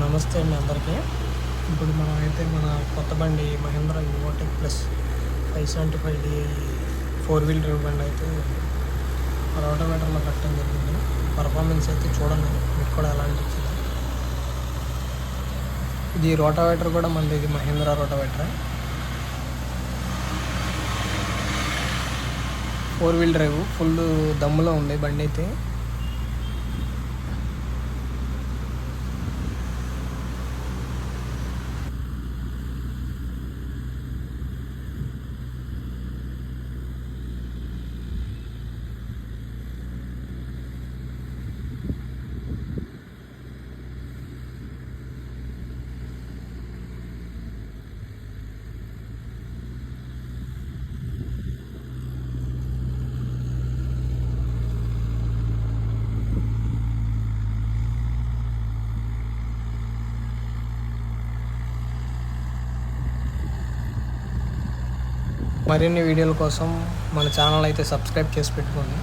నమస్తే అండి అందరికీ. ఇప్పుడు మనం అయితే మన కొత్త బండి Mahindra Yuvo Tech plus 575D 4-wheel drive బండి అయితే రోటోవేటర్లో పెట్టడం జరిగింది. పర్ఫార్మెన్స్ అయితే చూడండి మీకు కూడా ఎలా అనిపించింది. ఇది రోటోవేటర్ కూడా మనది, ఇది మహేంద్ర రోటోవేటరే. 4-wheel డ్రైవ్ ఫుల్ దమ్ములో ఉంది బండి అయితే. మరిన్ని వీడియోల కోసం మన ఛానల్ అయితే సబ్స్క్రైబ్ చేసి పెట్టుకోండి.